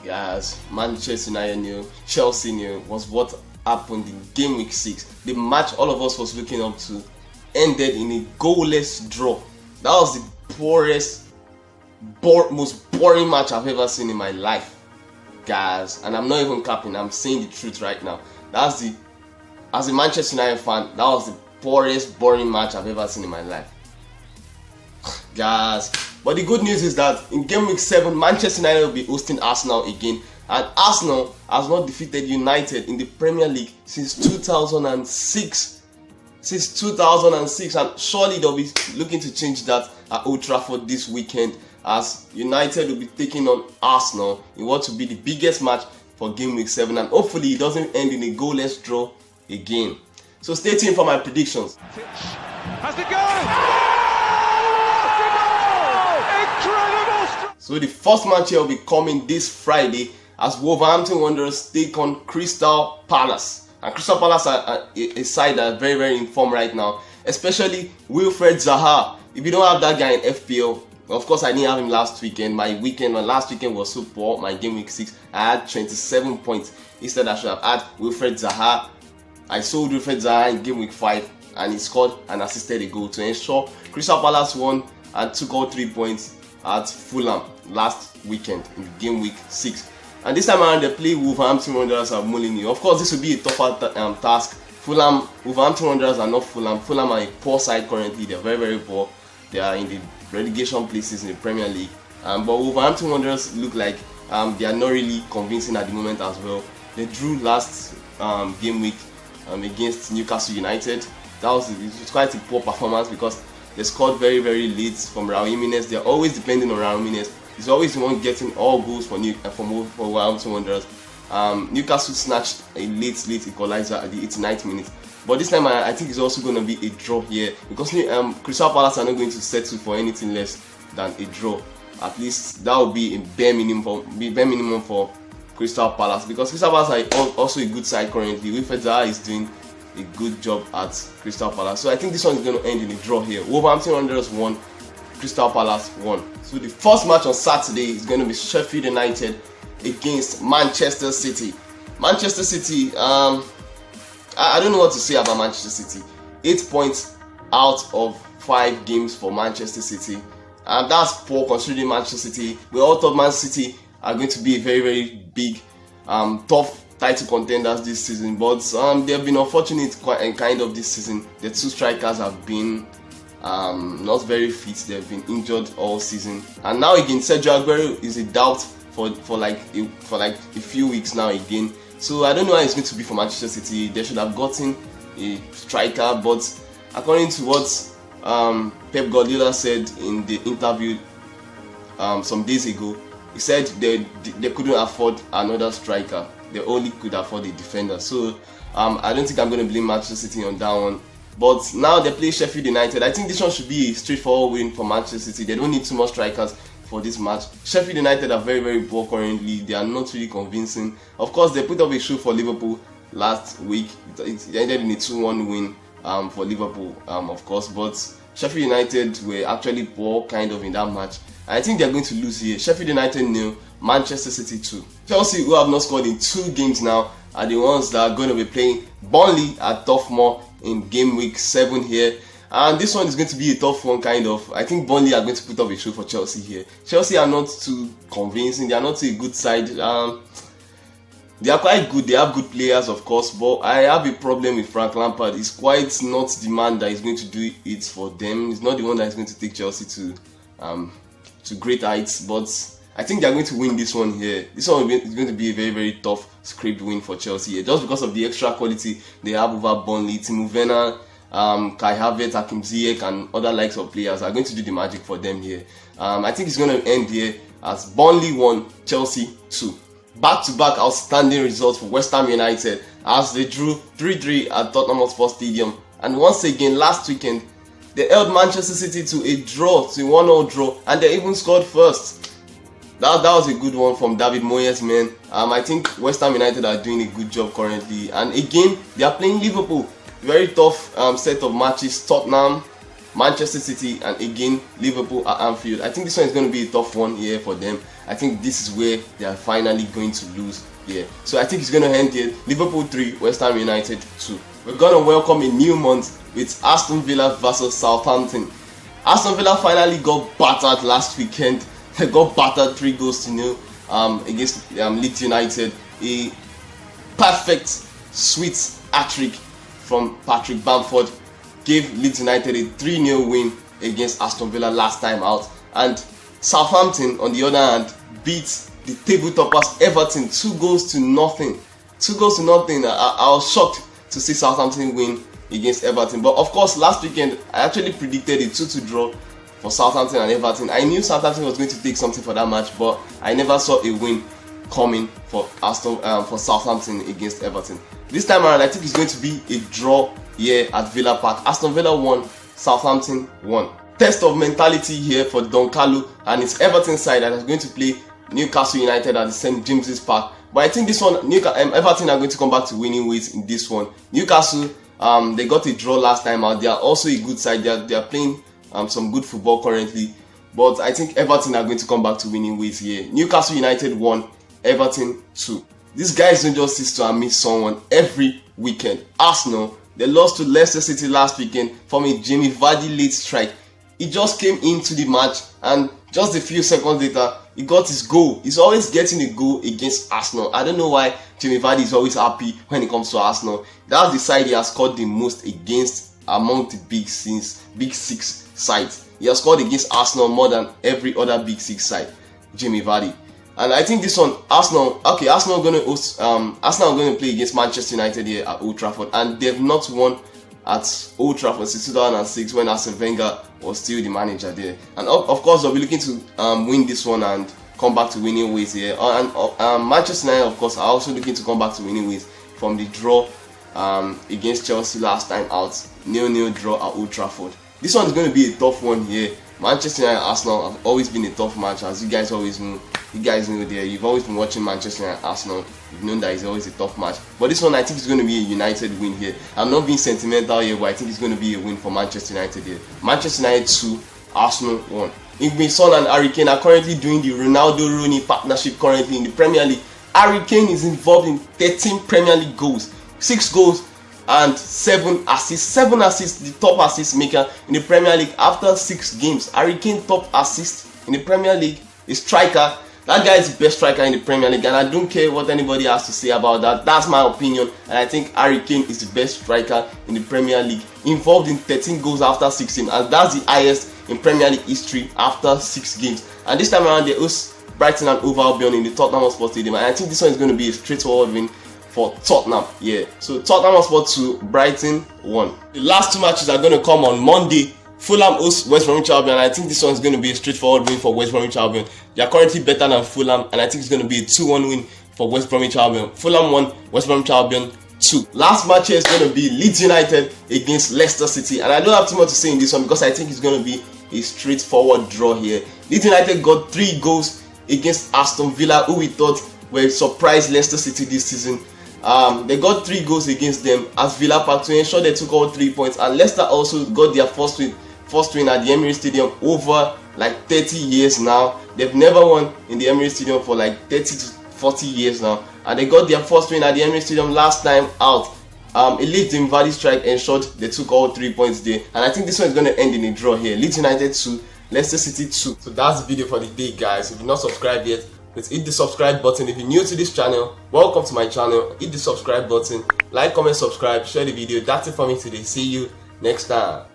Yes, Manchester United nil, Chelsea nil was what happened in game week 6. The match all of us was looking up to ended in a goalless draw. That was the poorest, most boring match I've ever seen in my life, guys. And I'm not even capping, I'm saying the truth right now. As a Manchester United fan, that was the poorest, boring match I've ever seen in my life, guys. But the good news is that in game week 7, Manchester United will be hosting Arsenal again, and Arsenal has not defeated United in the Premier League since 2006. And surely they'll be looking to change that at Old Trafford this weekend, as United will be taking on Arsenal in what will be the biggest match for game week 7, and hopefully it doesn't end in a goalless draw again. So stay tuned for my predictions. Has the goal! So the first match here will be coming this Friday as Wolverhampton Wanderers take on Crystal Palace. And Crystal Palace are a side that are very, very in form right now, especially Wilfred Zaha. If you don't have that guy in FPL, of course I didn't have him last weekend. My last weekend was so poor. My game week 6, I had 27 points. Instead I should have had Wilfred Zaha. I sold Wilfred Zaha in game week 5 and he scored and assisted a goal to ensure Crystal Palace won and took all 3 points at Fulham last weekend in game week 6. And this time around they play Wolverhampton Wanderers at Molineux. Of course this will be a tougher task. Wolverhampton Wanderers are not Fulham. Fulham are a poor side currently. They are very, very poor. They are in the relegation places in the Premier League. But Wolverhampton Wanderers look like they are not really convincing at the moment as well. They drew last game week against Newcastle United. It was quite a poor performance because they scored very, very late from Raul Jimenez. They're always depending on Raul Jimenez. He's always the one getting all goals for Wolverhampton Wanderers. Newcastle snatched a late equalizer at the 89th minute. But this time I think it's also going to be a draw here because Crystal Palace are not going to settle for anything less than a draw. At least that will be a bare minimum for Crystal Palace, because Crystal Palace are also a good side currently. Wilfred Zaha is doing a good job at Crystal Palace. So I think this one is going to end in a draw here. Wolverhampton Wanderers won, Crystal Palace won. So the first match on Saturday is going to be Sheffield United against Manchester City. Manchester City, I don't know what to say about Manchester City. 8 points out of 5 games for Manchester City. And that's poor considering Manchester City. We all thought Man City are going to be a very, very big, tough title contenders this season, but they have been unfortunate kind of this season. The 2 strikers have been not very fit. They have been injured all season, and now again Sergio Aguero is a doubt for like a few weeks now again. So I don't know how it's going to be for Manchester City. They should have gotten a striker, but according to what Pep Guardiola said in the interview some days ago, he said they couldn't afford another striker. They only could afford a defender. So I don't think I'm going to blame Manchester City on that one. But now they play Sheffield United. I think this one should be a straightforward win for Manchester City. They don't need too much strikers for this match. Sheffield United are very, very poor currently. They are not really convincing. Of course, they put up a show for Liverpool last week. It ended in a 2-1 win for Liverpool, of course. But Sheffield United were actually poor kind of in that match. I think they're going to lose here. Sheffield United 0, Manchester City 2. Chelsea, who have not scored in 2 games now, are the ones that are going to be playing Burnley at Turf Moor in game week 7 here. And this one is going to be a tough one kind of. I think Burnley are going to put up a show for Chelsea here. Chelsea are not too convincing. They are not a good side. They are quite good. They have good players, of course, but I have a problem with Frank Lampard. He's quite not the man that is going to do it for them. He's not the one that is going to take Chelsea to great heights. But I think they are going to win this one here. This one is going to be a very, very tough script win for Chelsea here, just because of the extra quality they have over Burnley. Timo Werner, Kai Havertz, Hakim Ziyech, and other likes of players are going to do the magic for them here. I think it's going to end here as Burnley 1, Chelsea 2. Back-to-back outstanding results for West Ham United as they drew 3-3 at Tottenham Hotspur Stadium. And once again, last weekend, they held Manchester City to a draw, to a 1-0 draw, and they even scored first. That was a good one from David Moyes, man. I think West Ham United are doing a good job currently. And again, they are playing Liverpool. Very tough set of matches. Tottenham, Manchester City, and again Liverpool at Anfield. I think this one is going to be a tough one here for them. I think this is where they are finally going to lose here. So I think it's going to end here. Liverpool 3, West Ham United 2. We're going to welcome a new month with Aston Villa versus Southampton. Aston Villa finally got battered last weekend. They got battered 3-0 against Leeds United. A perfect, sweet hat-trick from Patrick Bamford gave Leeds United a 3-0 win against Aston Villa last time out. And Southampton, on the other hand, beat the table toppers Everton 2-0. 2-0. I was shocked to see Southampton win against Everton. But of course, last weekend I actually predicted a 2-2 draw for Southampton and Everton. I knew Southampton was going to take something for that match, but I never saw a win coming for Southampton against Everton. This time around, I think it's going to be a draw here at Villa Park. Aston Villa won, Southampton won. Test of mentality here for Don Carlo and his Everton side that is going to play Newcastle United at the St James's Park. But I think this one, Everton are going to come back to winning ways in this one. Newcastle, they got a draw last time out. They are also a good side. They are playing some good football currently. But I think Everton are going to come back to winning ways here. Newcastle United won, Everton 2. These guys don't just sit to miss someone every weekend. Arsenal, they lost to Leicester City last weekend from a Jamie Vardy late strike. He just came into the match and just a few seconds later, he got his goal. He's always getting a goal against Arsenal. I don't know why Jamie Vardy is always happy when it comes to Arsenal. That's the side he has scored the most against among the big six sides. He has scored against Arsenal more than every other big six side, Jamie Vardy. And I think this one, Arsenal are going to host. Arsenal are going to play against Manchester United here at Old Trafford, and they've not won at Old Trafford since 2006 when Arsene Wenger was still the manager there. And of course, they'll be looking to win this one and come back to winning ways here. And Manchester United, of course, are also looking to come back to winning ways from the draw against Chelsea last time out. 0-0 draw at Old Trafford. This one is going to be a tough one here. Manchester United and Arsenal have always been a tough match, as you guys always know. You guys know there. You've always been watching Manchester United and Arsenal. You've known that it's always a tough match. But this one, I think it's going to be a United win here. I'm not being sentimental here, but I think it's going to be a win for Manchester United here. Manchester United 2, Arsenal 1. Ingrid Son and Harry Kane are currently doing the Ronaldo-Rooney partnership currently in the Premier League. Harry Kane is involved in 13 Premier League goals, 6 goals and 7 assists. 7 assists, the top assist maker in the Premier League after 6 games. Harry Kane top assist in the Premier League, a striker. That guy is the best striker in the Premier League, and I don't care what anybody has to say about that. That's my opinion, and I think Harry Kane is the best striker in the Premier League, involved in 13 goals after 6 games, and that's the highest in Premier League history after 6 games. And this time around, they host Brighton and Hove Albion in the Tottenham Hotspur Stadium, and I think this one is going to be a straightforward win for Tottenham. Yeah, so Tottenham Hotspur 2, Brighton 1. The last 2 matches are going to come on Monday. Fulham hosts West Bromwich Albion, and I think this one is going to be a straightforward win for West Bromwich Albion. They are currently better than Fulham, and I think it's going to be a 2-1 win for West Bromwich Albion. Fulham 1, West Bromwich Albion 2. Last match here is going to be Leeds United against Leicester City, and I don't have too much to say in this one because I think it's going to be a straightforward draw here. Leeds United got 3 goals against Aston Villa, who we thought were surprised Leicester City this season. They got 3 goals against them at Villa Park to ensure they took all 3 points, and Leicester also got their first win at the Emirates Stadium over like 30 years now. They've never won in the Emirates Stadium for like 30 to 40 years now, and they got their first win at the Emirates Stadium last time out. A late Jamie Vardy strike ensured they took all 3 points there, and I think this one is going to end in a draw here. Leeds United 2, Leicester City 2. So that's the video for the day, guys. If you're not subscribed yet, please hit the subscribe button. If you're new to this channel, welcome to my channel. Hit the subscribe button, like, comment, subscribe, share the video. That's it for me today. See you next time.